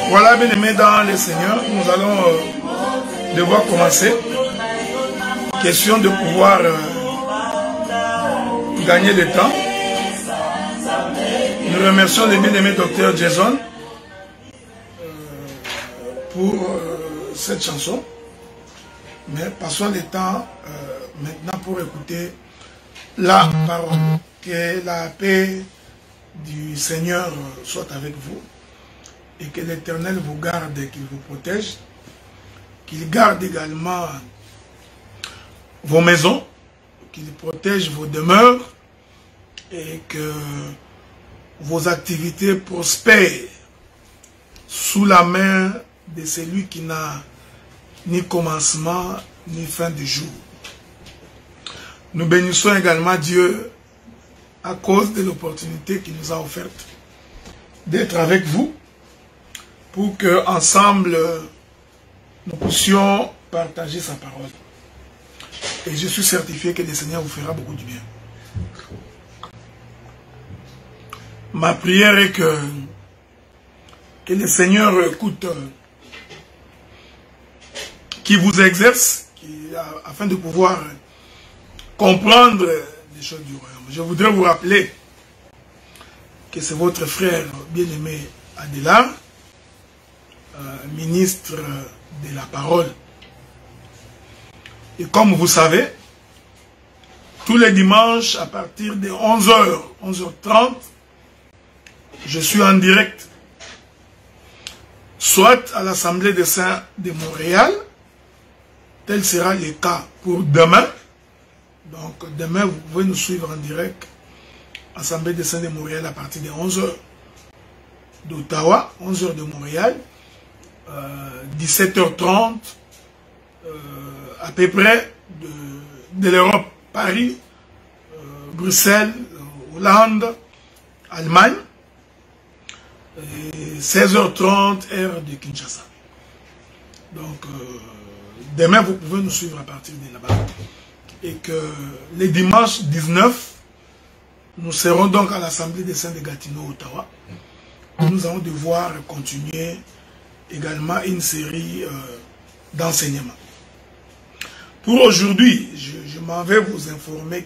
Voilà, bien aimés dans le Seigneur, nous allons devoir commencer. Question de pouvoir gagner le temps. Nous remercions le bien-aimé docteur Jason pour cette chanson. Mais passons le temps maintenant pour écouter la parole. Que la paix du Seigneur soit avec vous et que l'Éternel vous garde et qu'il vous protège, qu'il garde également vos maisons, qu'il protège vos demeures et que vos activités prospèrent sous la main de celui qui n'a ni commencement ni fin du jour. Nous bénissons également Dieu à cause de l'opportunité qu'il nous a offerte d'être avec vous pour que ensemble nous puissions partager sa parole. Et je suis certifié que le Seigneur vous fera beaucoup de bien. Ma prière est que le Seigneur écoute, qui vous exerce, afin de pouvoir comprendre les choses du royaume. Je voudrais vous rappeler que c'est votre frère bien-aimé Adélard, ministre de la parole. Et comme vous savez, tous les dimanches à partir de 11h, 11h30, je suis en direct, soit à l'Assemblée des Saints de Montréal, tel sera le cas pour demain. Donc demain, vous pouvez nous suivre en direct, Assemblée des Saints de Montréal à partir de 11h d'Ottawa, 11h de Montréal, 17h30 à peu près de l'Europe, Paris, Bruxelles, Hollande, Allemagne, et 16h30 heure de Kinshasa. Donc demain, vous pouvez nous suivre à partir de là-bas. Et que les dimanches 19, nous serons donc à l'Assemblée des Saints de Gatineau, Ottawa. Et nous allons devoir continuer également une série d'enseignements. Pour aujourd'hui, je m'en vais vous informer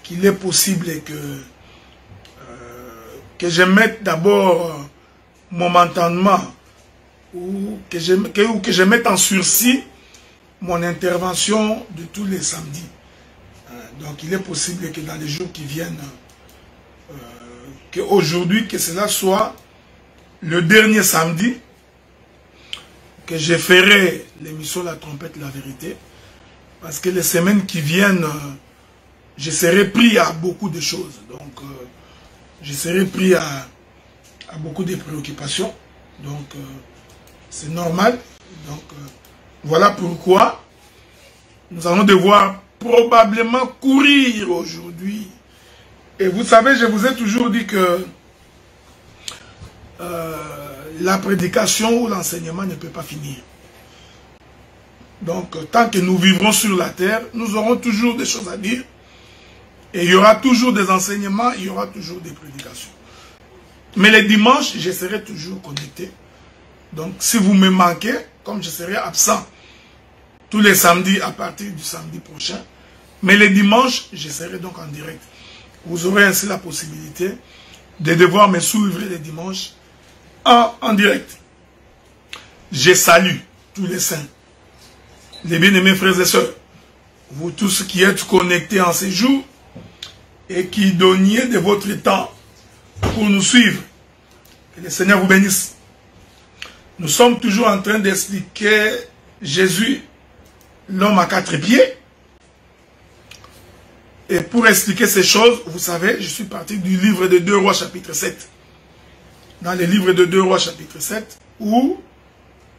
qu'il est possible que je mette d'abord momentanément ou que je mette en sursis mon intervention de tous les samedis. Donc il est possible que dans les jours qui viennent, qu'aujourd'hui, que cela soit le dernier samedi, que je ferai l'émission La Trompette, la Vérité, parce que les semaines qui viennent, je serai pris à beaucoup de choses. Donc je serai pris à beaucoup de préoccupations. Donc c'est normal. Donc voilà pourquoi nous allons devoir probablement courir aujourd'hui. Et vous savez, je vous ai toujours dit que la prédication ou l'enseignement ne peut pas finir. Donc, tant que nous vivrons sur la terre, nous aurons toujours des choses à dire. Et il y aura toujours des enseignements, il y aura toujours des prédications. Mais les dimanches, je serai toujours connecté. Donc, si vous me manquez, comme je serai absent tous les samedis à partir du samedi prochain, mais les dimanches, je serai donc en direct. Vous aurez ainsi la possibilité de devoir me suivre les dimanches en direct. Je salue tous les saints, les bien-aimés frères et sœurs, vous tous qui êtes connectés en ces jours et qui donniez de votre temps pour nous suivre. Que le Seigneur vous bénisse. Nous sommes toujours en train d'expliquer Jésus, l'homme à 4 pieds. Et pour expliquer ces choses, vous savez, je suis parti du livre de 2 Rois chapitre 7. Dans le livre de 2 Rois chapitre 7, où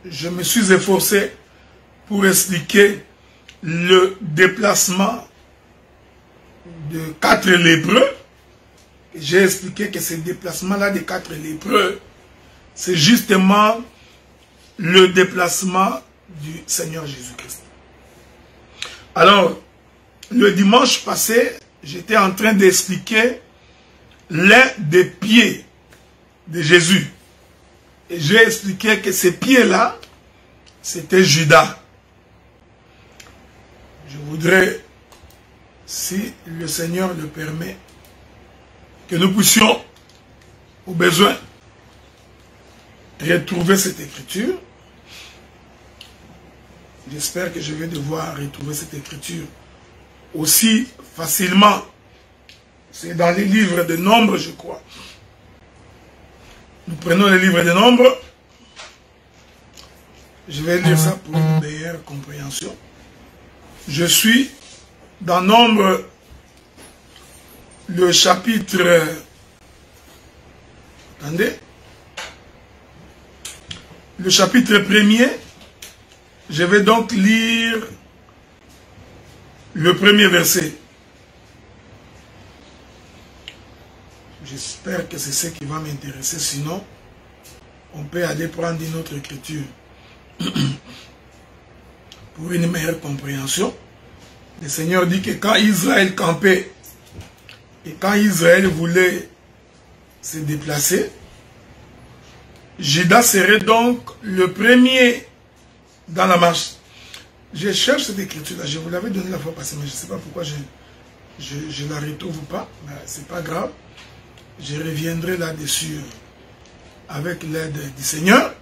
je me suis efforcé pour expliquer le déplacement de 4 lépreux. J'ai expliqué que ce déplacement-là des 4 lépreux, c'est justement le déplacement du Seigneur Jésus-Christ. Alors, le dimanche passé, j'étais en train d'expliquer l'un des pieds de Jésus. Et j'ai expliqué que ces pieds-là, c'était Judas. Je voudrais, si le Seigneur le permet, que nous puissions, au besoin, retrouver cette écriture. J'espère que je vais devoir retrouver cette écriture aussi facilement. C'est dans les livres de Nombres, je crois. Nous prenons les livres de Nombres. Je vais lire ça pour une meilleure compréhension. Je suis dans Nombres, le chapitre... Attendez. Le chapitre 1er. Je vais donc lire le premier verset. J'espère que c'est ce qui va m'intéresser. Sinon, on peut aller prendre une autre écriture. Pour une meilleure compréhension. Le Seigneur dit que quand Israël campait et quand Israël voulait se déplacer, Judas serait donc le premier dans la marche. Je cherche cette écriture-là. Je vous l'avais donnée la fois passée, mais je ne sais pas pourquoi je ne la retrouve pas. Ce n'est pas grave. Je reviendrai là-dessus avec l'aide du Seigneur.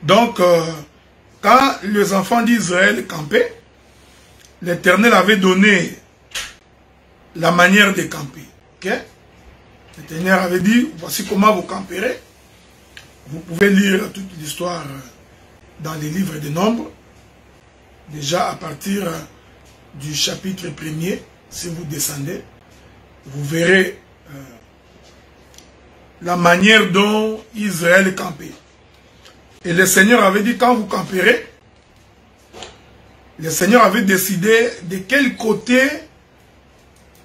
Donc, quand les enfants d'Israël campaient, l'Éternel avait donné la manière de camper. Okay? L'Éternel avait dit, voici comment vous camperez. Vous pouvez lire toute l'histoire dans les livres de Nombres. Déjà à partir du chapitre 1er, si vous descendez, vous verrez la manière dont Israël campait. Et le Seigneur avait dit, quand vous camperez, le Seigneur avait décidé de quel côté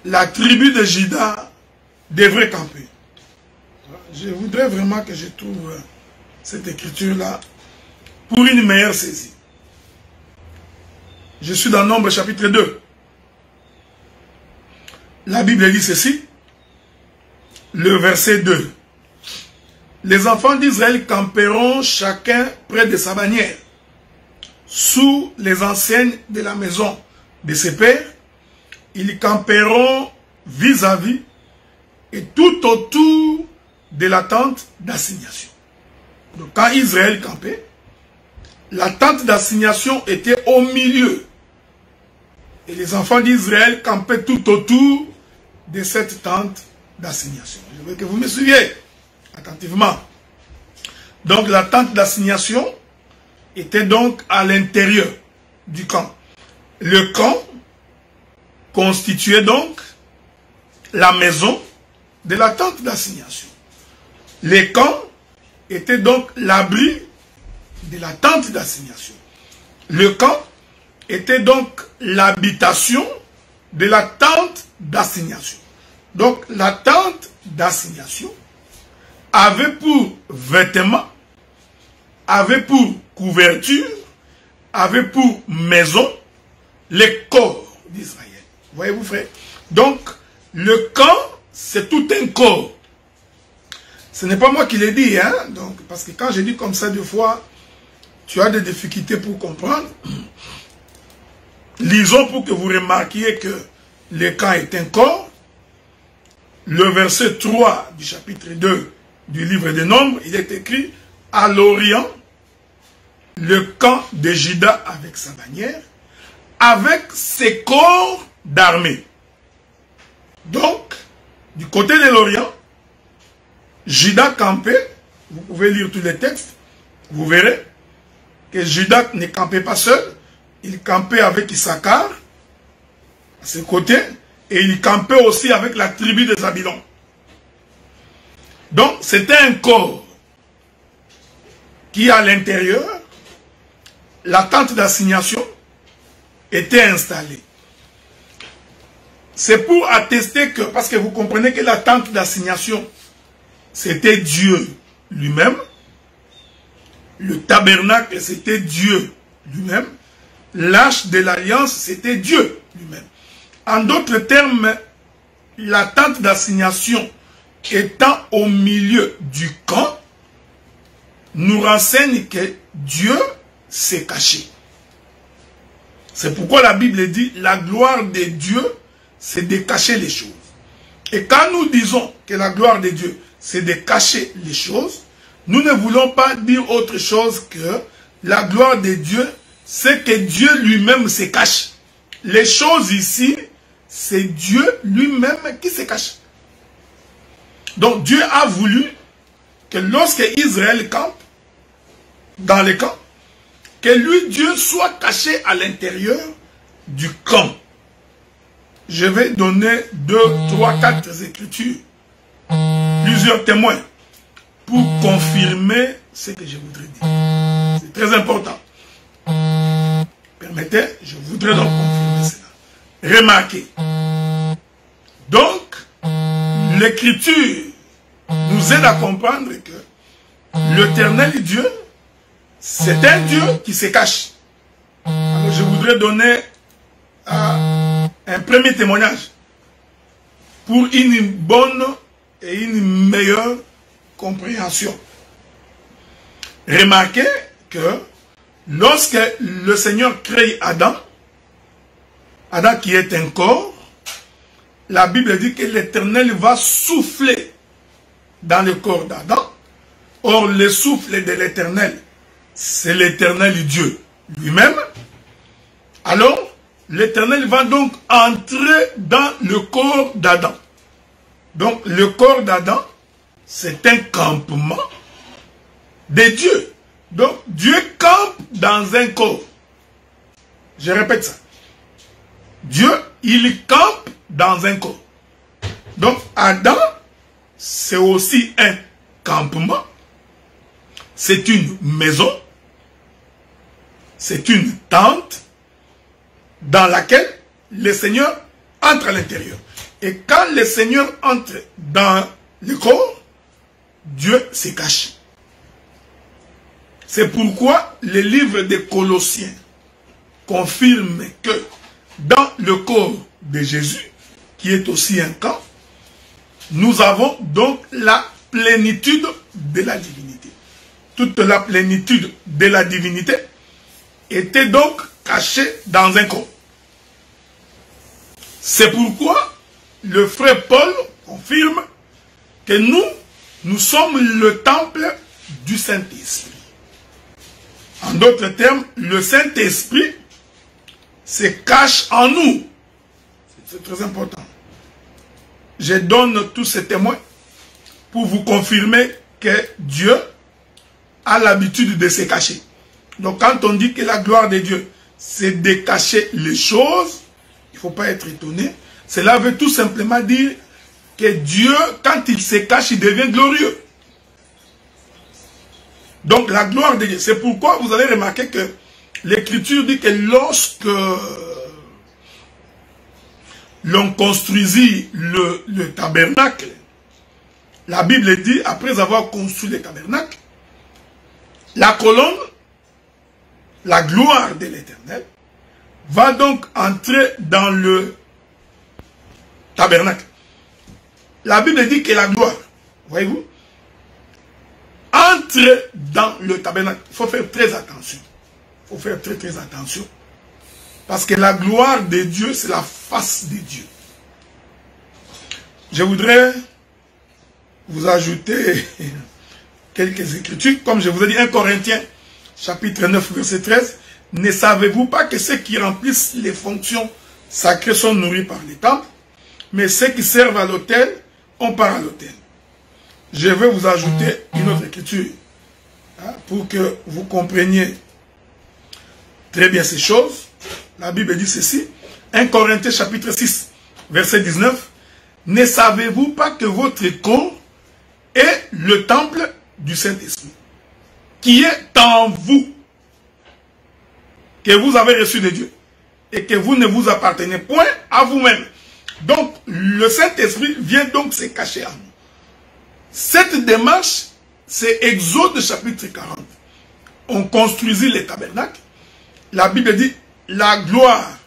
la tribu de Juda devrait camper. Je voudrais vraiment que je trouve cette écriture-là pour une meilleure saisie. Je suis dans Nombre chapitre 2. La Bible dit ceci, le verset 2. Les enfants d'Israël camperont chacun près de sa bannière, sous les enseignes de la maison de ses pères. Ils camperont vis-à-vis et tout autour de la tente d'assignation. Donc quand Israël campait, la tente d'assignation était au milieu. Et les enfants d'Israël campaient tout autour de cette tente d'assignation. Je veux que vous me suiviez attentivement. Donc la tente d'assignation était donc à l'intérieur du camp. Le camp constituait donc la maison de la tente d'assignation. Les camps étaient donc l'abri de la tente d'assignation. Le camp était donc l'habitation de la tente d'assignation. Donc la tente d'assignation avait pour vêtement, avait pour couverture, avait pour maison les corps d'Israël. Voyez-vous, frère? Donc le camp, c'est tout un corps. Ce n'est pas moi qui l'ai dit, hein? Donc, parce que quand j'ai dit comme ça deux fois, tu as des difficultés pour comprendre. Lisons pour que vous remarquiez que le camp est un corps. Le verset 3 du chapitre 2 du livre des Nombres, il est écrit « À l'Orient, le camp de Juda avec sa bannière, avec ses corps d'armée. » Donc, du côté de l'Orient, Juda campait, vous pouvez lire tous les textes, vous verrez que Juda ne campait pas seul, il campait avec Issachar, à ses côtés, et il campait aussi avec la tribu des Zabulon. Donc, c'était un corps qui, à l'intérieur, la tente d'assignation était installée. C'est pour attester que, parce que vous comprenez que la tente d'assignation, c'était Dieu lui-même. Le tabernacle, c'était Dieu lui-même. L'arche de l'alliance, c'était Dieu lui-même. En d'autres termes, la tente d'assignation étant au milieu du camp, nous renseigne que Dieu s'est caché. C'est pourquoi la Bible dit, la gloire de Dieu, c'est de cacher les choses. Et quand nous disons que la gloire de Dieu, c'est de cacher les choses, nous ne voulons pas dire autre chose que la gloire de Dieu, c'est que Dieu lui-même se cache. Les choses ici, c'est Dieu lui-même qui se cache. Donc Dieu a voulu que lorsque Israël campe dans les camps, que lui, Dieu, soit caché à l'intérieur du camp. Je vais donner 2, 3, 4 écritures, plusieurs témoins, pour confirmer ce que je voudrais dire. C'est très important. Permettez, je voudrais donc confirmer cela. Remarquez. Donc, l'écriture nous aide à comprendre que l'Éternel Dieu, c'est un Dieu qui se cache. Alors, je voudrais donner un premier témoignage pour une bonne et une meilleure compréhension. Remarquez que lorsque le Seigneur crée Adam, Adam qui est un corps, la Bible dit que l'Éternel va souffler dans le corps d'Adam. Or, le souffle de l'Éternel, c'est l'Éternel Dieu lui-même. Alors, l'Éternel va donc entrer dans le corps d'Adam. Donc, le corps d'Adam, c'est un campement de Dieu. Donc, Dieu campe dans un corps. Je répète ça. Dieu, il campe dans un corps. Donc, Adam, c'est aussi un campement. C'est une maison. C'est une tente dans laquelle le Seigneur entre à l'intérieur. Et quand le Seigneur entre dans le corps, Dieu se cache. C'est pourquoi le livre des Colossiens confirme que dans le corps de Jésus, qui est aussi un camp, nous avons donc la plénitude de la divinité. Toute la plénitude de la divinité était donc cachée dans un corps. C'est pourquoi le frère Paul confirme que nous sommes le temple du Saint-Esprit. En d'autres termes, le Saint-Esprit se cache en nous. C'est très important. Je donne tous ces témoins pour vous confirmer que Dieu a l'habitude de se cacher. Donc quand on dit que la gloire de Dieu, c'est de cacher les choses, il ne faut pas être étonné. Cela veut tout simplement dire que Dieu, quand il se cache, il devient glorieux. Donc la gloire de Dieu, c'est pourquoi vous allez remarquer que l'Écriture dit que lorsque l'on construisit le tabernacle, la Bible dit, après avoir construit le tabernacle, la colonne, la gloire de l'Éternel, va donc entrer dans le tabernacle. La Bible dit que la gloire, voyez-vous, entre dans le tabernacle. Il faut faire très attention. Il faut faire très attention. Parce que la gloire de Dieu, c'est la face de Dieu. Je voudrais vous ajouter quelques écritures. Comme je vous ai dit, 1 Corinthiens, chapitre 9, verset 13. Ne savez-vous pas que ceux qui remplissent les fonctions sacrées sont nourris par les temples, mais ceux qui servent à l'autel ont part à l'autel. Je vais vous ajouter une autre écriture pour que vous compreniez très bien ces choses. La Bible dit ceci, 1 Corinthiens chapitre 6, verset 19. Ne savez-vous pas que votre corps est le temple du Saint-Esprit, qui est en vous, que vous avez reçu de Dieu, et que vous ne vous appartenez point à vous-même. Donc, le Saint-Esprit vient donc se cacher en nous. Cette démarche, c'est Exode chapitre 40. On construisit les tabernacles. La Bible dit, la gloire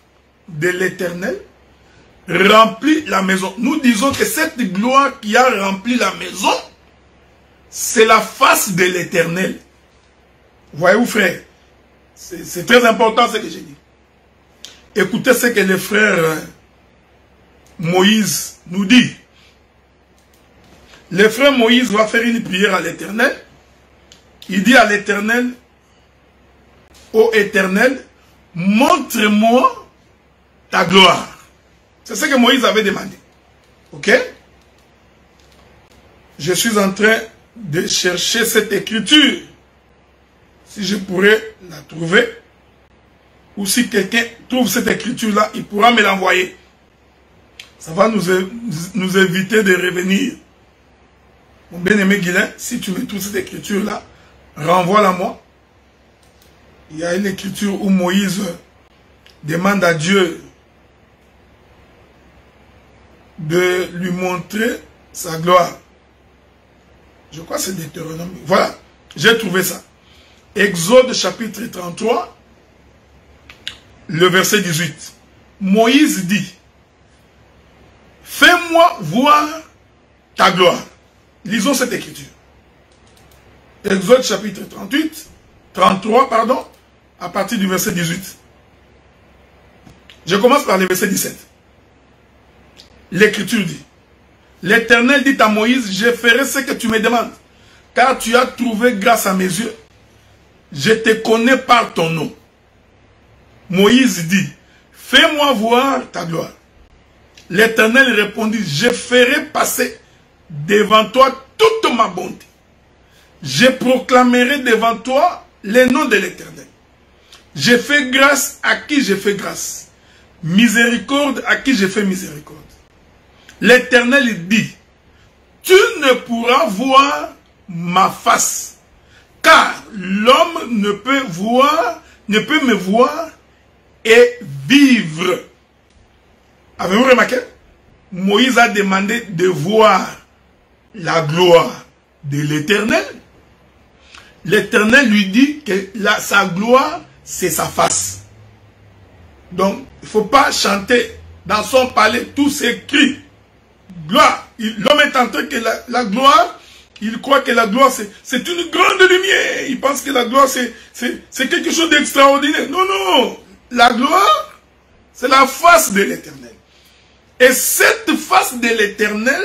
de l'Éternel remplit la maison. Nous disons que cette gloire qui a rempli la maison, c'est la face de l'Éternel. Voyez-vous, frère, c'est très important ce que j'ai dit. Écoutez ce que le frère Moïse nous dit. Le frère Moïse va faire une prière à l'Éternel. Il dit à l'Éternel, ô Éternel, montre-moi ta gloire. C'est ce que Moïse avait demandé. Ok? Je suis en train de chercher cette écriture. Si je pourrais la trouver, ou si quelqu'un trouve cette écriture-là, il pourra me l'envoyer. Ça va nous éviter de revenir. Mon bien-aimé Guilain, si tu me trouves cette écriture-là, renvoie-la moi. Il y a une écriture où Moïse demande à Dieu de lui montrer sa gloire. Je crois que c'est Deutéronome. Voilà, j'ai trouvé ça. Exode chapitre 33, le verset 18. Moïse dit, fais-moi voir ta gloire. Lisons cette écriture. Exode chapitre 33, pardon, à partir du verset 18. Je commence par le verset 17. L'écriture dit, l'Éternel dit à Moïse, je ferai ce que tu me demandes, car tu as trouvé grâce à mes yeux. Je te connais par ton nom. Moïse dit, fais-moi voir ta gloire. L'Éternel répondit, je ferai passer devant toi toute ma bonté. Je proclamerai devant toi le nom de l'Éternel. Je fais grâce à qui je fais grâce. Miséricorde à qui je fais miséricorde. L'Éternel dit, tu ne pourras voir ma face, car l'homme ne peut me voir et vivre. Avez-vous remarqué? Moïse a demandé de voir la gloire de l'Éternel. L'Éternel lui dit que sa gloire, c'est sa face. Donc, il ne faut pas chanter dans son palais tous ces cris. Gloire. L'homme est en train que la gloire, il croit que la gloire, c'est une grande lumière. Il pense que la gloire, c'est quelque chose d'extraordinaire. Non, non. La gloire, c'est la face de l'Éternel. Et cette face de l'Éternel,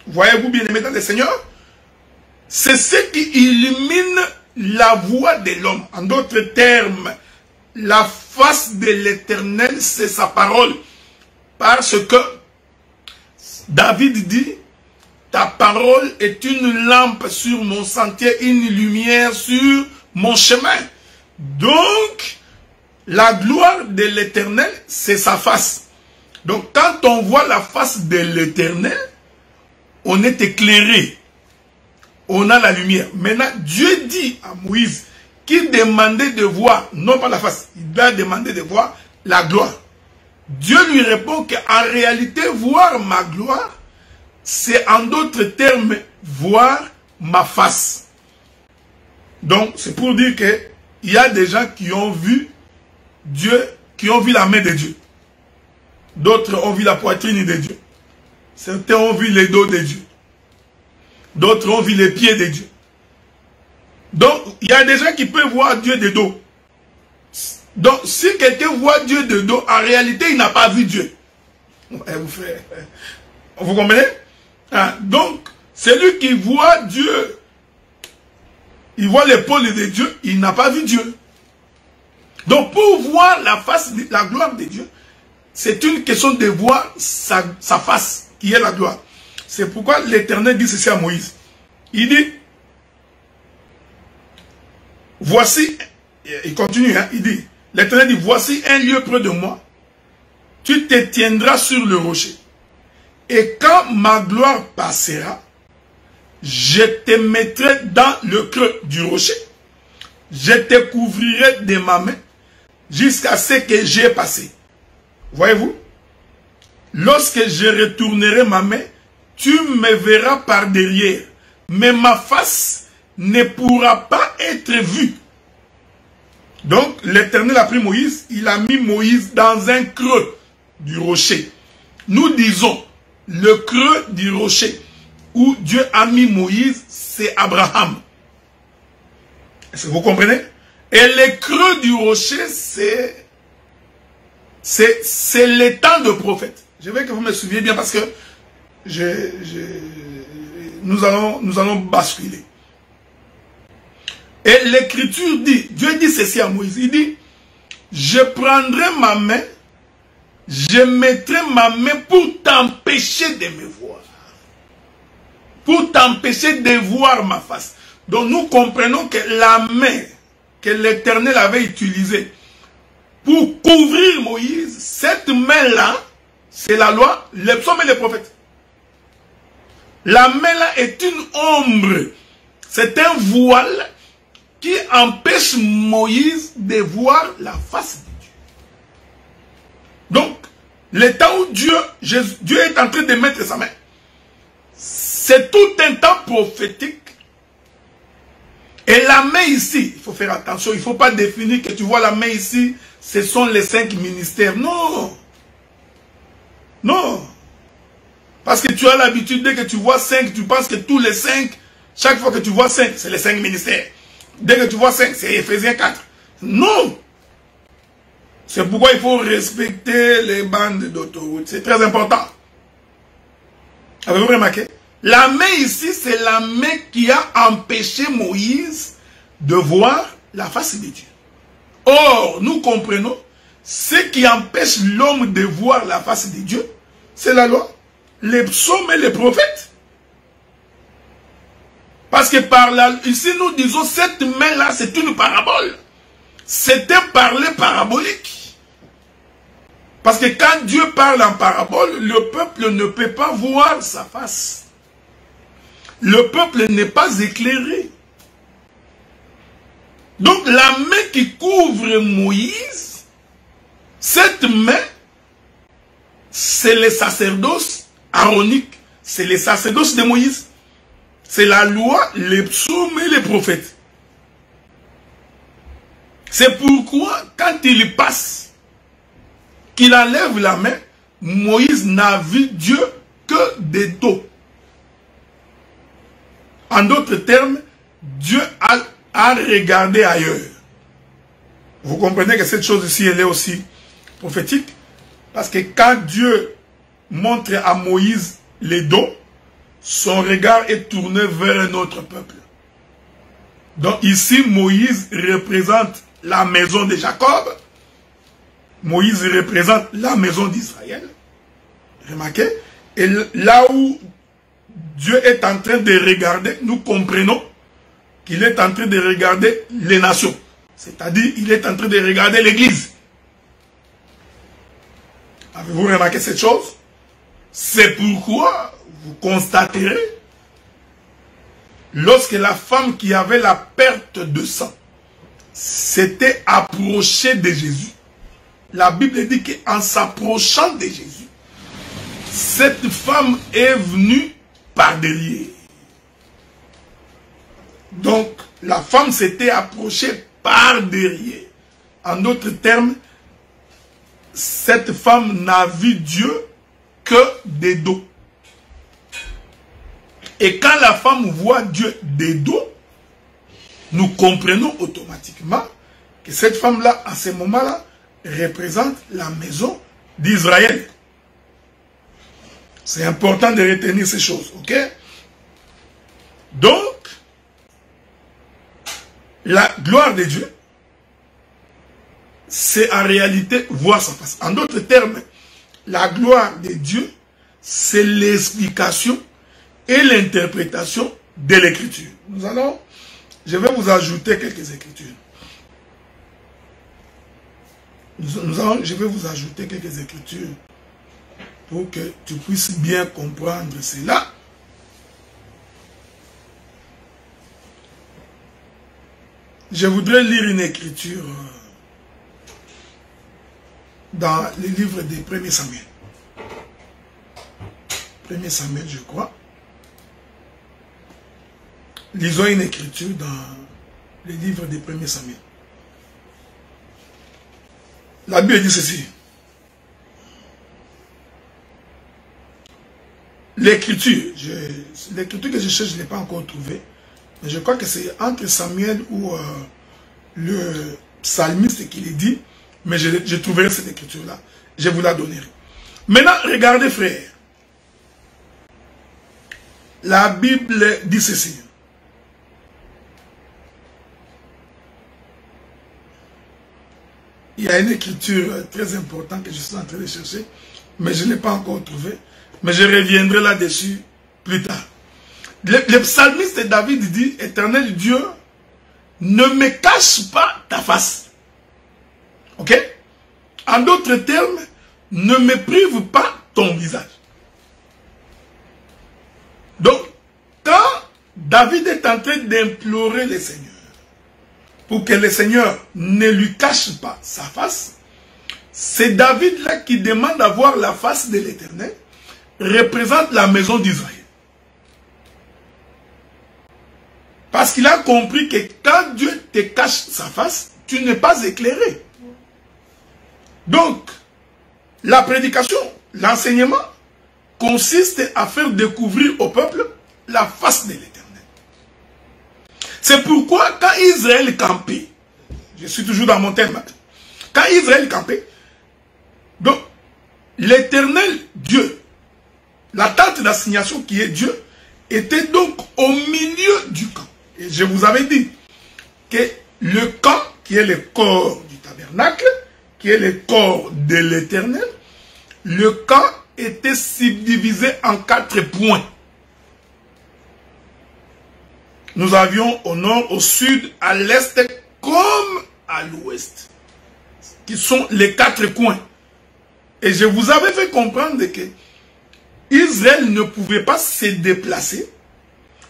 voyez-vous bien aimé dans le Seigneur, c'est ce qui illumine la voie de l'homme. En d'autres termes, la face de l'Éternel, c'est sa parole. Parce que David dit, ta parole est une lampe sur mon sentier, une lumière sur mon chemin. Donc, la gloire de l'Éternel, c'est sa face. Donc, quand on voit la face de l'Éternel, on est éclairé. On a la lumière. Maintenant, Dieu dit à Moïse qu'il demandait de voir, non pas la face, il a demandé de voir la gloire. Dieu lui répond qu'en réalité, voir ma gloire, c'est en d'autres termes, voir ma face. Donc, c'est pour dire qu'il y a des gens qui ont vu Dieu, qui ont vu la main de Dieu. D'autres ont vu la poitrine de Dieu. Certains ont vu les dos de Dieu. D'autres ont vu les pieds de Dieu. Donc, il y a des gens qui peuvent voir Dieu de dos. Donc, si quelqu'un voit Dieu de dos, en réalité, il n'a pas vu Dieu. Vous comprenez? Donc, celui qui voit Dieu, il voit l'épaule de Dieu, il n'a pas vu Dieu. Donc, pour voir la face, la gloire de Dieu, c'est une question de voir sa face, qui est la gloire. C'est pourquoi l'Éternel dit ceci à Moïse. Il dit, voici, il continue, il dit, l'Éternel dit, voici un lieu près de moi, tu te tiendras sur le rocher. Et quand ma gloire passera, je te mettrai dans le creux du rocher, je te couvrirai de ma main, jusqu'à ce que j'ai passé. Voyez-vous? Lorsque je retournerai ma main, tu me verras par derrière, mais ma face ne pourra pas être vue. Donc, l'Éternel a pris Moïse, il a mis Moïse dans un creux du rocher. Nous disons, le creux du rocher où Dieu a mis Moïse, c'est Abraham. Est-ce que vous comprenez? Et les creux du rocher, c'est les temps de prophète. Je veux que vous me suiviez bien parce que nous allons basculer. Et l'écriture dit, Dieu dit ceci à Moïse, il dit, je prendrai ma main, je mettrai ma main pour t'empêcher de me voir. Pour t'empêcher de voir ma face. Donc nous comprenons que la main que l'Éternel avait utilisée pour couvrir Moïse, cette main-là, c'est la loi, les psaumes et les prophètes. La main-là est une ombre, c'est un voile qui empêche Moïse de voir la face de Dieu. Donc, le temps où Dieu est en train de mettre sa main, c'est tout un temps prophétique. Et la main ici, il faut faire attention, il ne faut pas définir que tu vois la main ici, ce sont les 5 ministères. Non. Non. Parce que tu as l'habitude, dès que tu vois 5, tu penses que tous les 5, chaque fois que tu vois 5, c'est les 5 ministères. Dès que tu vois 5, c'est Éphésiens 4. Non. C'est pourquoi il faut respecter les bandes d'autoroute. C'est très important. Avez-vous remarqué? La main ici, c'est la main qui a empêché Moïse de voir la face de Dieu. Or, nous comprenons, ce qui empêche l'homme de voir la face de Dieu, c'est la loi, les psaumes et les prophètes. Parce que par là, ici nous disons, cette main-là, c'est une parabole. C'est un parler parabolique. Parce que quand Dieu parle en parabole, le peuple ne peut pas voir sa face. Le peuple n'est pas éclairé. Donc la main qui couvre Moïse, cette main, c'est le sacerdoce aaronique. C'est le sacerdoce de Moïse. C'est la loi, les psaumes et les prophètes. C'est pourquoi, quand il passe, qu'il enlève la main, Moïse n'a vu Dieu que de dos. En d'autres termes, Dieu a regardé ailleurs. Vous comprenez que cette chose ici, elle est aussi prophétique. Parce que quand Dieu montre à Moïse les dos, son regard est tourné vers un autre peuple. Donc ici, Moïse représente la maison de Jacob. Moïse représente la maison d'Israël. Remarquez. Et là où Dieu est en train de regarder, nous comprenons qu'il est en train de regarder les nations. C'est-à-dire, il est en train de regarder l'Église. Avez-vous remarqué cette chose? C'est pourquoi vous constaterez, lorsque la femme qui avait la perte de sang s'était approchée de Jésus, la Bible dit qu'en s'approchant de Jésus, cette femme est venue par derrière. Donc, la femme s'était approchée par derrière. En d'autres termes, cette femme n'a vu Dieu que des dos. Et quand la femme voit Dieu des dos, nous comprenons automatiquement que cette femme-là, à ce moment-là, représente la maison d'Israël. C'est important de retenir ces choses, ok? Donc, la gloire de Dieu, c'est en réalité voir sa face. En d'autres termes, la gloire de Dieu, c'est l'explication et l'interprétation de l'écriture. Je vais vous ajouter quelques écritures. Je vais vous ajouter quelques écritures pour que tu puisses bien comprendre cela. Je voudrais lire une écriture dans le livre des 1er Samuel. 1er Samuel, je crois. Lisons une écriture dans le livre des 1er Samuel. La Bible dit ceci. L'écriture que je cherche, je ne l'ai pas encore trouvée. Je crois que c'est entre Samuel ou le psalmiste qui l'a dit, mais je trouverai cette écriture-là. Je vous la donnerai. Maintenant, regardez, frère. La Bible dit ceci. Il y a une écriture très importante que je suis en train de chercher, mais je ne l'ai pas encore trouvée. Mais je reviendrai là-dessus plus tard. Le psalmiste David dit, Éternel Dieu, ne me cache pas ta face. Ok? En d'autres termes, ne me prive pas ton visage. Donc, quand David est en train d'implorer le Seigneur, pour que le Seigneur ne lui cache pas sa face, c'est David là qui demande d'avoir la face de l'Éternel, représente la maison d'Israël. Parce qu'il a compris que quand Dieu te cache sa face, tu n'es pas éclairé. Donc, la prédication, l'enseignement, consiste à faire découvrir au peuple la face de l'Éternel. C'est pourquoi quand Israël campait, je suis toujours dans mon thème, quand Israël campait, donc l'Éternel Dieu, la tente d'assignation qui est Dieu, était donc au milieu du camp. Et je vous avais dit que le camp, qui est le corps du tabernacle, qui est le corps de l'Éternel, le camp était subdivisé en 4 points. Nous avions au nord, au sud, à l'est, comme à l'ouest, qui sont les 4 coins. Et je vous avais fait comprendre que Israël ne pouvait pas se déplacer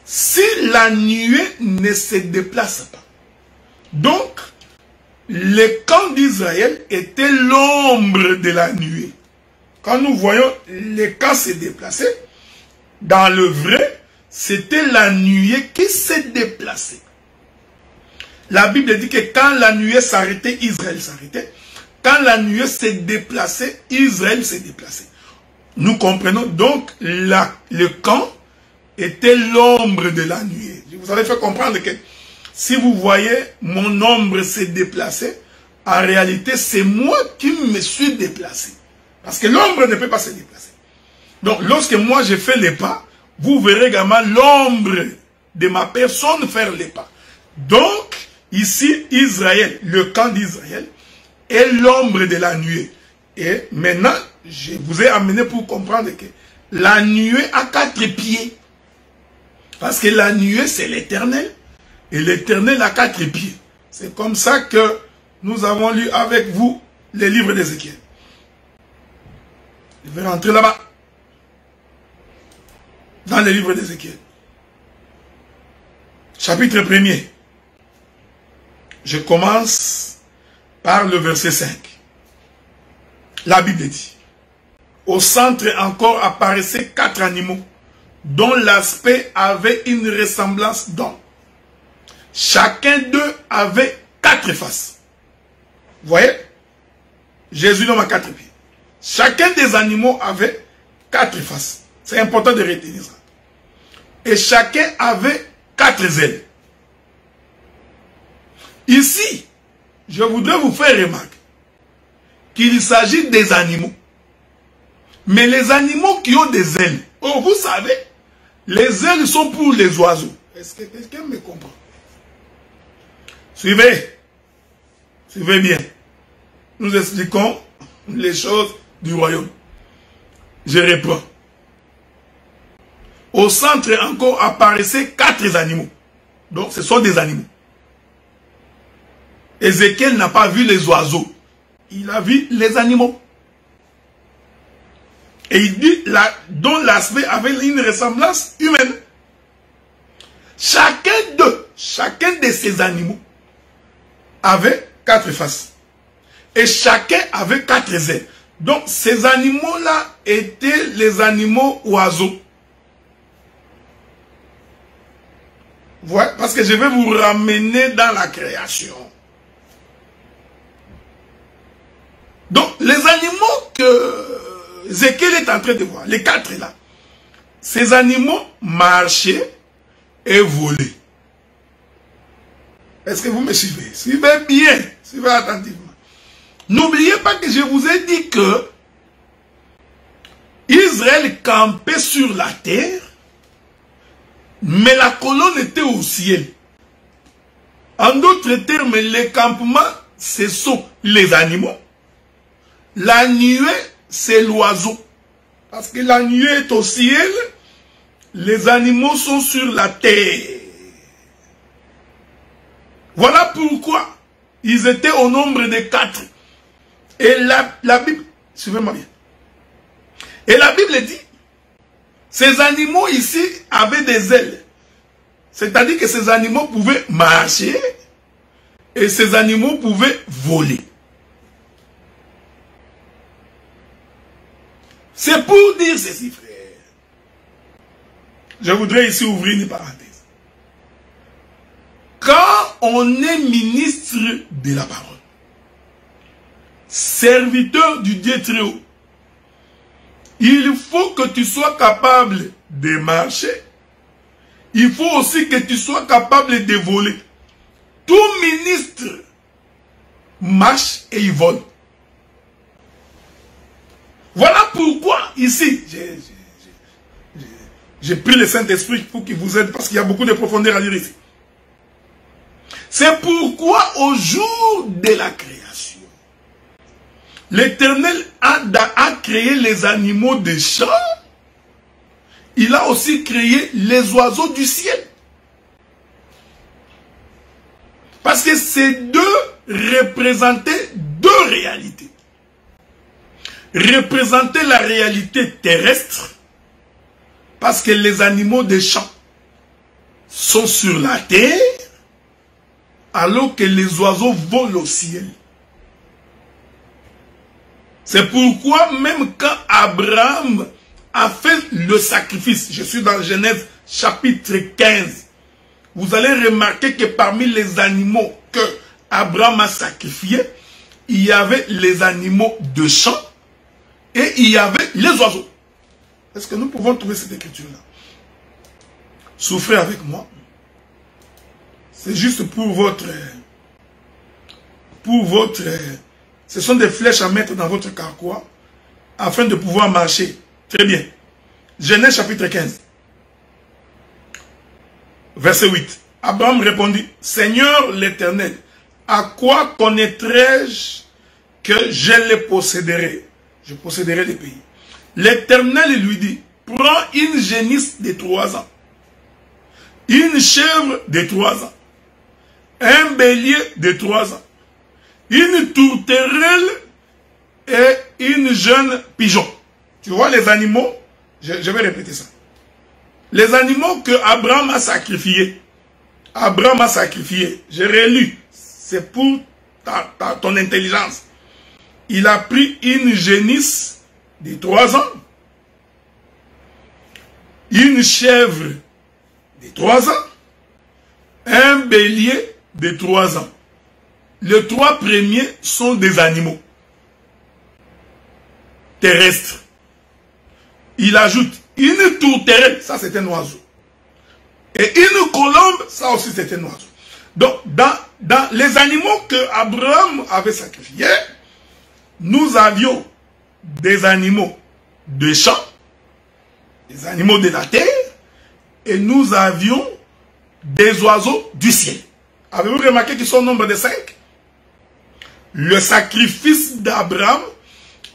si la nuée ne se déplace pas. Donc, le camp d'Israël était l'ombre de la nuée. Quand nous voyons les camps se déplacer, dans le vrai, c'était la nuée qui s'est déplacée. La Bible dit que quand la nuée s'arrêtait, Israël s'arrêtait. Quand la nuée s'est déplacée, Israël s'est déplacé. Nous comprenons donc le camp était l'ombre de la nuée. Je vous avais fait comprendre que si vous voyez mon ombre se déplacer, en réalité c'est moi qui me suis déplacé. Parce que l'ombre ne peut pas se déplacer. Donc lorsque moi je fais les pas, vous verrez également l'ombre de ma personne faire les pas. Donc ici Israël, le camp d'Israël, est l'ombre de la nuée. Et maintenant, je vous ai amené pour comprendre que la nuée a 4 pieds. Parce que la nuée, c'est l'Éternel. Et l'Éternel a 4 pieds. C'est comme ça que nous avons lu avec vous les livres d'Ézéchiel. Je vais rentrer là-bas. Dans les livres d'Ézéchiel. Chapitre 1er. Je commence par le verset 5. La Bible dit, au centre encore apparaissaient 4 animaux, dont l'aspect avait une ressemblance d'homme. Chacun d'eux avait 4 faces. Vous voyez? Jésus l'homme a 4 pieds. Chacun des animaux avait 4 faces. C'est important de retenir ça. Et chacun avait 4 ailes. Ici, je voudrais vous faire remarquer qu'il s'agit des animaux. Mais les animaux qui ont des ailes, oh, vous savez, les ailes sont pour les oiseaux. Est-ce que quelqu'un me comprend? Suivez. Suivez bien. Nous expliquons les choses du royaume. Je reprends. Au centre encore apparaissaient 4 animaux. Donc ce sont des animaux. Ézéchiel n'a pas vu les oiseaux. Il a vu les animaux. Et il dit, dont l'aspect avait une ressemblance humaine. Chacun de ces animaux avait 4 faces. Et chacun avait 4 ailes. Donc ces animaux-là étaient les animaux oiseaux. Voilà, parce que je vais vous ramener dans la création. Donc les animaux que Ézéchiel est en train de voir, les 4 là, ces animaux marchaient et volaient. Est-ce que vous me suivez? Suivez bien, suivez attentivement. N'oubliez pas que je vous ai dit que Israël campait sur la terre, mais la colonne était au ciel. En d'autres termes, les campements, ce sont les animaux. La nuée, c'est l'oiseau. Parce que la nuée est au ciel, les animaux sont sur la terre. Voilà pourquoi ils étaient au nombre de 4. Et la Bible, suivez-moi bien. Et la Bible dit, ces animaux ici avaient des ailes. C'est-à-dire que ces animaux pouvaient marcher et ces animaux pouvaient voler. C'est pour dire ceci, frère. Je voudrais ici ouvrir une parenthèse. Quand on est ministre de la parole, serviteur du Dieu très haut, il faut que tu sois capable de marcher. Il faut aussi que tu sois capable de voler. Tout ministre marche et il vole. Voilà pourquoi ici, j'ai pris le Saint-Esprit pour qu'il vous aide, parce qu'il y a beaucoup de profondeur à dire ici. C'est pourquoi au jour de la création, l'Éternel a créé les animaux des champs. Il a aussi créé les oiseaux du ciel. Parce que ces deux représentaient deux réalités. Représentaient la réalité terrestre, parce que les animaux des champs sont sur la terre, alors que les oiseaux volent au ciel. C'est pourquoi même quand Abraham a fait le sacrifice, je suis dans Genèse chapitre 15, vous allez remarquer que parmi les animaux que Abraham a sacrifiés, il y avait les animaux de champ et il y avait les oiseaux. Est-ce que nous pouvons trouver cette écriture-là? Souffrez avec moi. C'est juste pour votre... Ce sont des flèches à mettre dans votre carquois afin de pouvoir marcher. Très bien. Genèse chapitre 15. Verset 8. Abraham répondit, Seigneur l'Éternel, à quoi connaîtrai-je que je les posséderai? Je posséderai les pays. L'Éternel lui dit, prends une génisse de 3 ans, une chèvre de 3 ans, un bélier de 3 ans, une tourterelle et une jeune pigeon. Tu vois les animaux? Je vais répéter ça. Les animaux que Abraham a sacrifiés. Abraham a sacrifié. J'ai relu. C'est pour ton intelligence. Il a pris une génisse de 3 ans, une chèvre de 3 ans, un bélier de 3 ans. Les 3 premiers sont des animaux terrestres. Il ajoute une tourterelle, ça c'est un oiseau. Et une colombe, ça aussi c'est un oiseau. Donc, dans les animaux que Abraham avait sacrifiés, nous avions des animaux de champ, des animaux de la terre, et nous avions des oiseaux du ciel. Avez-vous remarqué qu'ils sont au nombre de 5? Le sacrifice d'Abraham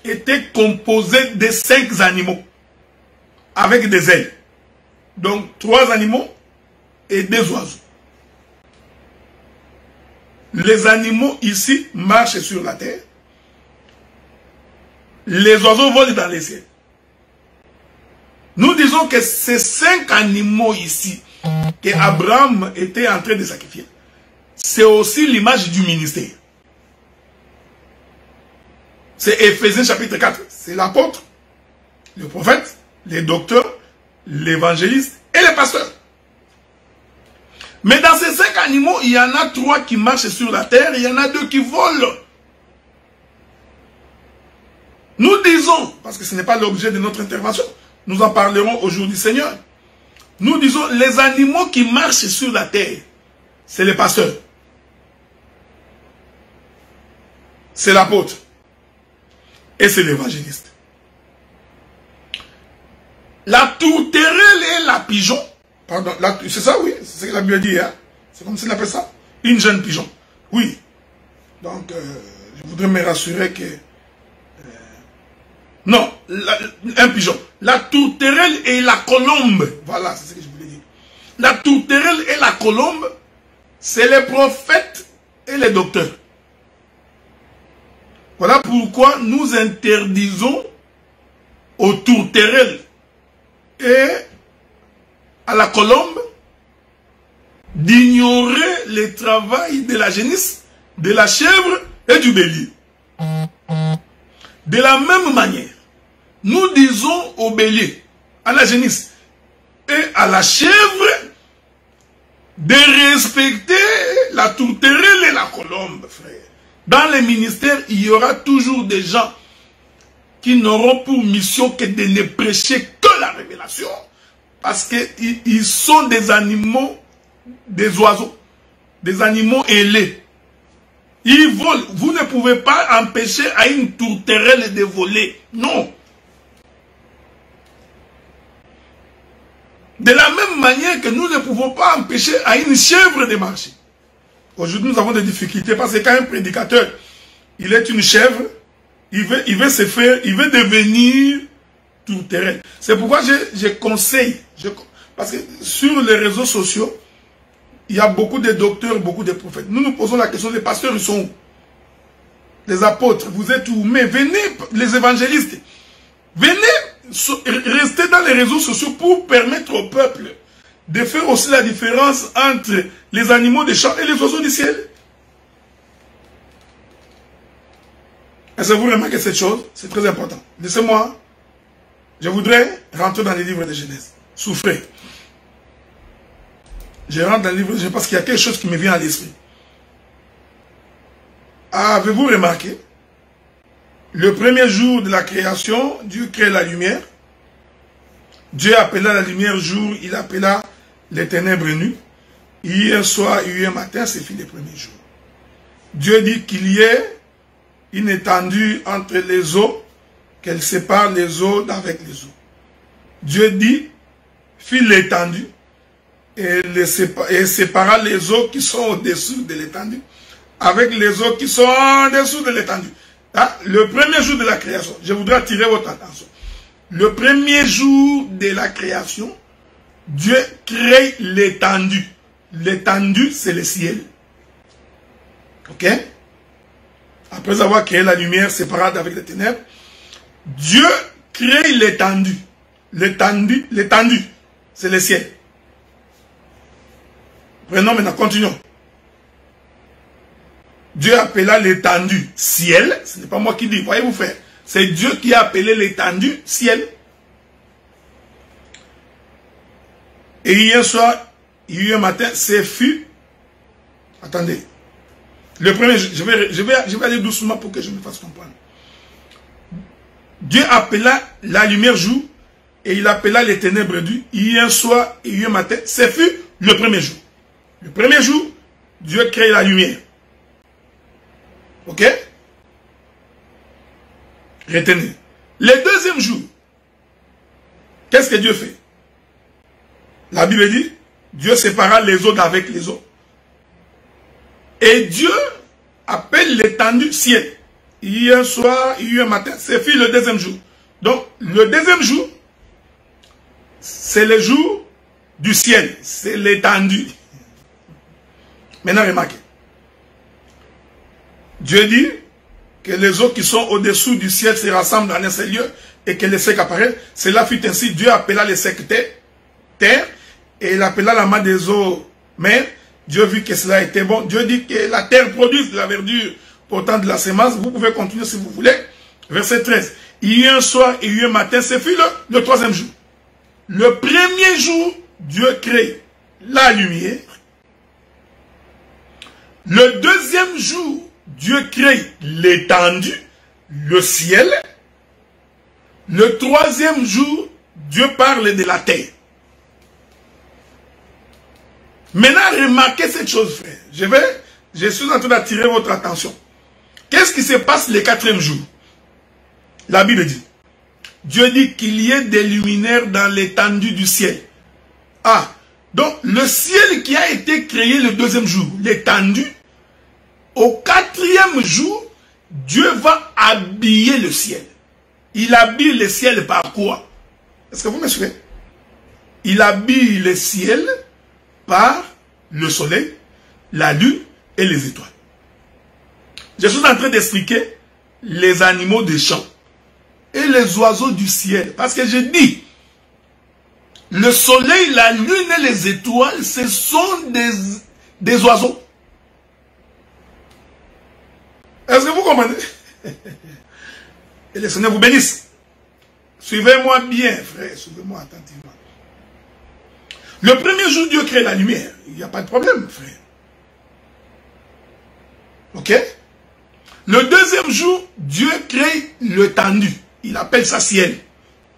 était composé de 5 animaux, avec des ailes. Donc 3 animaux et 2 oiseaux. Les animaux ici marchent sur la terre. Les oiseaux volent dans les cieux. Nous disons que ces 5 animaux ici que Abraham était en train de sacrifier, c'est aussi l'image du ministère. C'est Éphésiens chapitre 4. C'est l'apôtre, le prophète, les docteurs, l'évangéliste et les pasteurs. Mais dans ces 5 animaux, il y en a 3 qui marchent sur la terre, et il y en a 2 qui volent. Nous disons, parce que ce n'est pas l'objet de notre intervention, nous en parlerons au jour du Seigneur. Nous disons, les animaux qui marchent sur la terre, c'est les pasteurs. c'est l'apôtre. Et c'est l'évangéliste. La tourterelle et la pigeon. Pardon, c'est ça, oui. C'est ce que la Bible dit. Hein? C'est comme ça qu'on appelle ça. Une jeune pigeon. Oui. Donc, je voudrais me rassurer que... non, un pigeon. La tourterelle et la colombe. Voilà, c'est ce que je voulais dire. La tourterelle et la colombe, c'est les prophètes et les docteurs. Voilà pourquoi nous interdisons aux tourterelles et à la colombe d'ignorer le travail de la génisse, de la chèvre et du bélier. De la même manière, nous disons au bélier, à la génisse et à la chèvre de respecter la tourterelle et la colombe, frère. Dans les ministères, il y aura toujours des gens qui n'auront pour mission que de ne prêcher que la révélation. Parce qu'ils sont des animaux, des oiseaux, des animaux ailés. Ils volent. Vous ne pouvez pas empêcher à une tourterelle de voler. Non. De la même manière que nous ne pouvons pas empêcher à une chèvre de marcher. Aujourd'hui, nous avons des difficultés parce que quand un prédicateur, il est une chèvre, il veut devenir tourterelle. C'est pourquoi je conseille, parce que sur les réseaux sociaux, il y a beaucoup de docteurs, beaucoup de prophètes. Nous nous posons la question, les pasteurs, ils sont où? Les apôtres, vous êtes où? Mais venez, les évangélistes, venez rester dans les réseaux sociaux pour permettre au peuple de faire aussi la différence entre les animaux des champs et les oiseaux du ciel. Est-ce que vous remarquez cette chose? C'est très important. Laissez-moi, je voudrais rentrer dans les livres de Genèse. Souffrez. Je rentre dans le livre de Genèse parce qu'il y a quelque chose qui me vient à l'esprit. Avez-vous remarqué? Le premier jour de la création, Dieu crée la lumière. Dieu appela la lumière jour, il appela les ténèbres nues. Hier soir et hier matin, c'est fini le premier jour. Dieu dit qu'il y ait une étendue entre les eaux, qu'elle sépare les eaux d'avec les eaux. Dieu dit, fit l'étendue et sépara les eaux qui sont au-dessous de l'étendue avec les eaux qui sont en dessous de l'étendue. Le premier jour de la création, je voudrais attirer votre attention. Le premier jour de la création, Dieu crée l'étendue. L'étendue, c'est le ciel. Ok? Après avoir créé la lumière séparée avec les ténèbres, Dieu crée l'étendue. L'étendue, c'est le ciel. Prenons maintenant, continuons. Dieu appela l'étendue ciel. Ce n'est pas moi qui dis, voyez-vous faire. C'est Dieu qui a appelé l'étendue ciel. Et hier soir, hier matin, c'est fut. Attendez. Le premier, je vais aller doucement pour que je me fasse comprendre. Dieu appela la lumière jour et il appela les ténèbres nuit. Hier soir et hier matin, c'est fut le premier jour. Le premier jour, Dieu crée la lumière. Ok? Retenez. Le deuxième jour, qu'est-ce que Dieu fait? La Bible dit, Dieu sépara les eaux d'avec les eaux. Et Dieu appelle l'étendue ciel. Hier soir, hier matin, c'est fait le deuxième jour. Donc, le deuxième jour, c'est le jour du ciel. C'est l'étendue. Maintenant, remarquez. Dieu dit que les eaux qui sont au-dessous du ciel se rassemblent dans un seul lieu et que les secs apparaissent. Cela fut ainsi. Dieu appela les secs terre et il appela la main des eaux mer. Dieu vit que cela était bon. Dieu dit que la terre produise de la verdure portant de la semence. Vous pouvez continuer si vous voulez. Verset 13. Hier soir et hier matin, c'est fut le troisième jour. Le premier jour, Dieu crée la lumière. Le deuxième jour, Dieu crée l'étendue, le ciel. Le troisième jour, Dieu parle de la terre. Maintenant, remarquez cette chose, frère. Je suis en train d'attirer votre attention. Qu'est-ce qui se passe le 4e jour? La Bible dit, Dieu dit qu'il y ait des luminaires dans l'étendue du ciel. Ah, donc le ciel qui a été créé le 2e jour, l'étendue, au 4e jour, Dieu va habiller le ciel. Il habille le ciel par quoi? Est-ce que vous me suivez? Il habille le ciel par le soleil, la lune et les étoiles. Je suis en train d'expliquer les animaux des champs et les oiseaux du ciel. Parce que je dis, le soleil, la lune et les étoiles, ce sont des oiseaux. Est-ce que vous comprenez? Et le Seigneur vous bénisse. Suivez-moi bien, frère. Suivez-moi attentivement. Le premier jour, Dieu crée la lumière. Il n'y a pas de problème, frère. Ok? Le 2e jour, Dieu crée l'étendue. Il appelle ça ciel.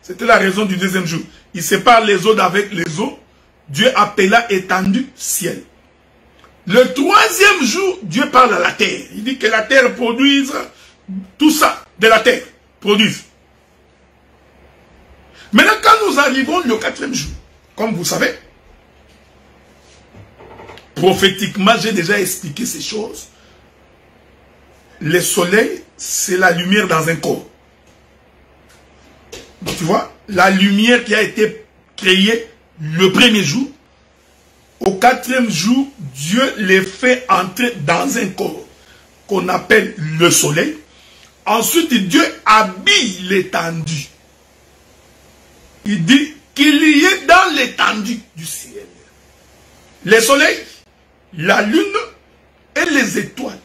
C'était la raison du 2e jour. Il sépare les eaux d'avec les eaux. Dieu appela étendue ciel. Le 3e jour, Dieu parle à la terre. Il dit que la terre produise tout ça de la terre. Produise. Maintenant, quand nous arrivons le 4e jour, comme vous savez, prophétiquement, j'ai déjà expliqué ces choses. Le soleil, c'est la lumière dans un corps. Tu vois, la lumière qui a été créée le 1er jour, au 4e jour, Dieu les fait entrer dans un corps qu'on appelle le soleil. Ensuite, Dieu habille l'étendue. Il dit qu'il y ait dans l'étendue du ciel le soleil, la lune et les étoiles.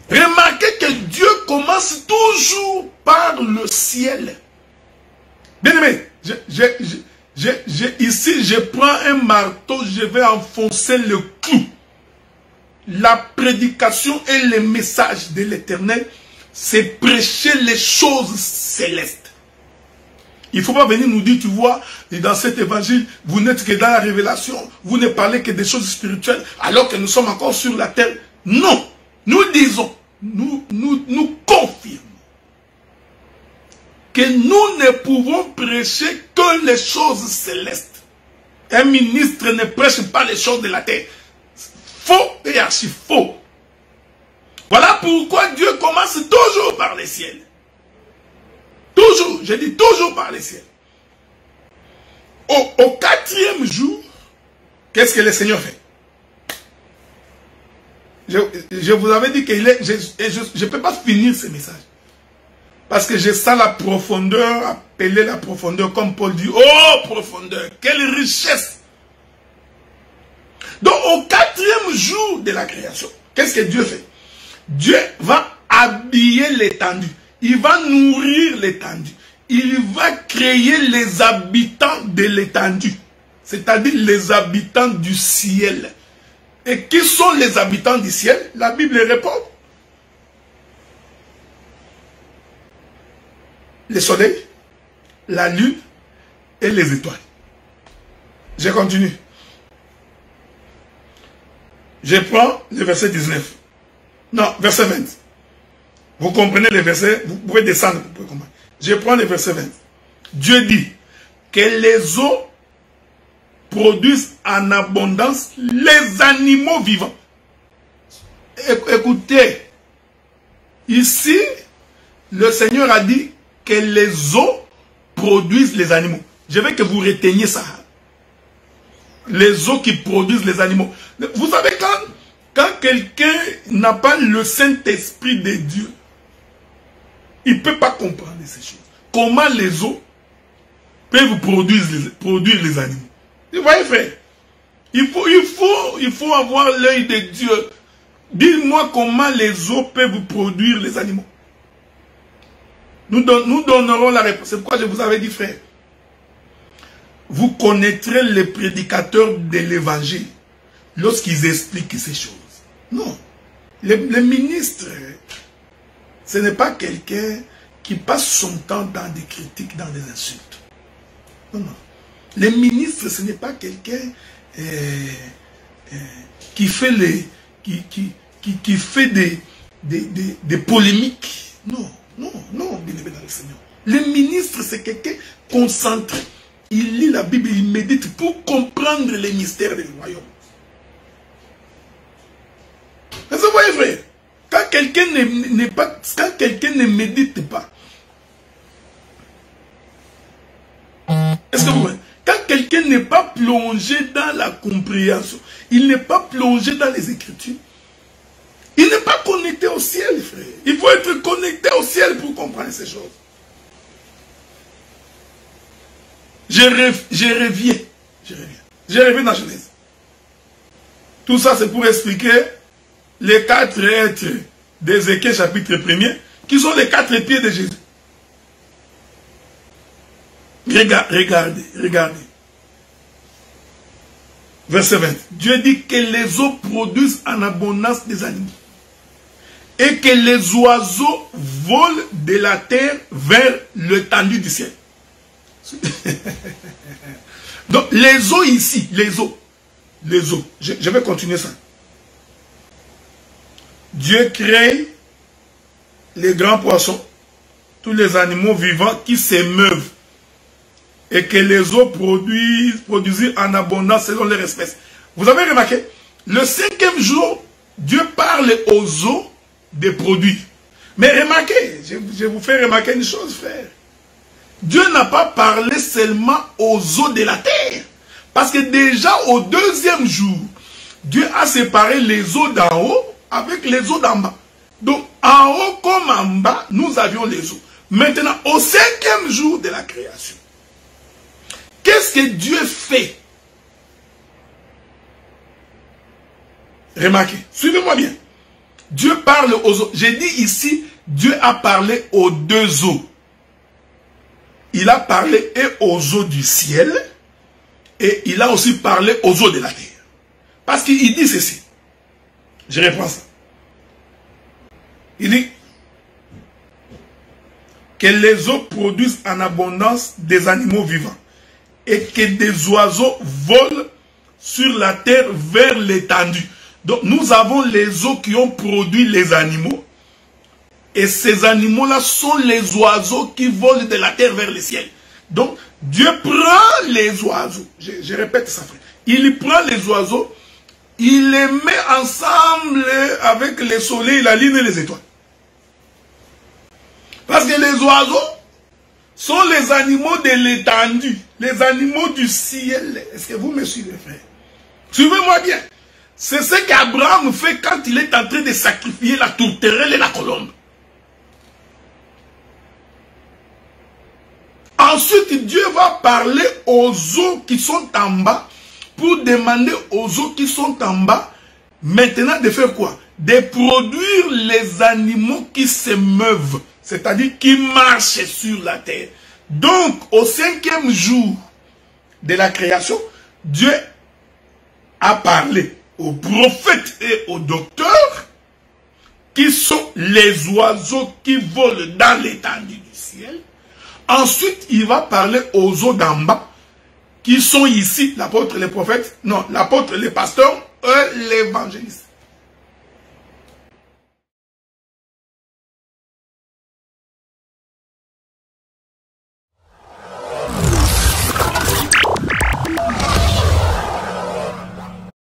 Remarquez que Dieu commence toujours par le ciel. Bien aimé, ici je prends un marteau, je vais enfoncer le clou. La prédication et le message de l'Éternel, c'est prêcher les choses célestes. Il ne faut pas venir nous dire, tu vois, dans cet évangile, vous n'êtes que dans la révélation, vous ne parlez que des choses spirituelles, alors que nous sommes encore sur la terre. Non, nous disons, nous confirmons que nous ne pouvons prêcher que les choses célestes. Un ministre ne prêche pas les choses de la terre. Faux et archi faux. Voilà pourquoi Dieu commence toujours par les ciels. Toujours, je dis toujours par les ciels. Au 4e jour, qu'est-ce que le Seigneur fait? Je vous avais dit que je ne peux pas finir ce message. Parce que je sens la profondeur, appeler la profondeur, comme Paul dit, oh profondeur, quelle richesse! Donc au 4e jour de la création, qu'est-ce que Dieu fait? Dieu va habiller l'étendue. Il va nourrir l'étendue. Il va créer les habitants de l'étendue. C'est-à-dire les habitants du ciel. Et qui sont les habitants du ciel? La Bible répond. Le soleil, la lune et les étoiles. Je continue. Je prends le verset 19. Non, verset 20. Vous comprenez le verset, vous pouvez descendre, vous pouvez comprendre. Je prends le verset 20. Dieu dit que les eaux produisent en abondance les animaux vivants. Écoutez, ici, le Seigneur a dit que les eaux produisent les animaux. Je veux que vous reteniez ça. Les eaux qui produisent les animaux. Vous savez, quand quelqu'un n'a pas le Saint-Esprit de Dieu, il ne peut pas comprendre ces choses. Comment les eaux peuvent produire les animaux. Vous voyez, frère, il faut avoir l'œil de Dieu. Dis-moi comment les eaux peuvent produire les animaux. Nous donnerons la réponse. C'est pourquoi je vous avais dit, frère, vous connaîtrez les prédicateurs de l'évangile lorsqu'ils expliquent ces choses. Non. Le ministre, ce n'est pas quelqu'un qui passe son temps dans des critiques, dans des insultes. Non, non. Le ministre, ce n'est pas quelqu'un qui fait qui qui fait des polémiques. Non, non, non, bien-aimé dans le Seigneur. Le ministre, c'est quelqu'un concentré. Il lit la Bible, il médite pour comprendre les mystères du royaume. Est-ce que vous voyez, frère? Quand quelqu'un ne médite pas, est-ce que vous voyez? Quand quelqu'un n'est pas plongé dans la compréhension, il n'est pas plongé dans les Écritures, il n'est pas connecté au ciel, frère. Il faut être connecté au ciel pour comprendre ces choses. Je reviens dans Genèse. Tout ça, c'est pour expliquer les 4 êtres d'Ézéchiel chapitre 1er, qui sont les 4 pieds de Jésus. Regardez. Verset 20. Dieu dit que les eaux produisent en abondance des animaux. Et que les oiseaux volent de la terre vers l'étendue du ciel. Donc les eaux ici, les eaux. Je vais continuer ça. Dieu crée les grands poissons, tous les animaux vivants qui s'émeuvent. Et que les eaux produisent en abondance selon leur espèce. Vous avez remarqué, le 5e jour, Dieu parle aux eaux des produits. Mais remarquez, je vous fais remarquer une chose, frère. Dieu n'a pas parlé seulement aux eaux de la terre. Parce que déjà au 2e jour, Dieu a séparé les eaux d'en haut avec les eaux d'en bas. Donc en haut comme en bas, nous avions les eaux. Maintenant, au 5e jour de la création, qu'est-ce que Dieu fait? Remarquez, suivez-moi bien. Dieu parle aux eaux. J'ai dit ici, Dieu a parlé aux 2 eaux. Il a parlé et aux eaux du ciel, et il a aussi parlé aux eaux de la terre. Parce qu'il dit ceci. Je reprends ça. Il dit que les eaux produisent en abondance des animaux vivants, et que des oiseaux volent sur la terre vers l'étendue. Donc nous avons les eaux qui ont produit les animaux. Et ces animaux-là sont les oiseaux qui volent de la terre vers le ciel. Donc Dieu prend les oiseaux. Je répète ça, frère. Il prend les oiseaux. Il les met ensemble avec le soleil, la lune et les étoiles. Parce que les oiseaux sont les animaux de l'étendue, les animaux du ciel. Est-ce que vous me suivez, frère? Suivez-moi bien. C'est ce qu'Abraham fait quand il est en train de sacrifier la tourterelle et la colombe. Ensuite, Dieu va parler aux eaux qui sont en bas pour demander aux eaux qui sont en bas maintenant de faire quoi? De produire les animaux qui se meuvent. C'est-à-dire qui marchent sur la terre. Donc, au 5e jour de la création, Dieu a parlé aux prophètes et aux docteurs qui sont les oiseaux qui volent dans l'étendue du ciel. Ensuite, il va parler aux eaux d'en bas qui sont ici, l'apôtre, les prophètes, non, l'apôtre, les pasteurs et l'évangéliste.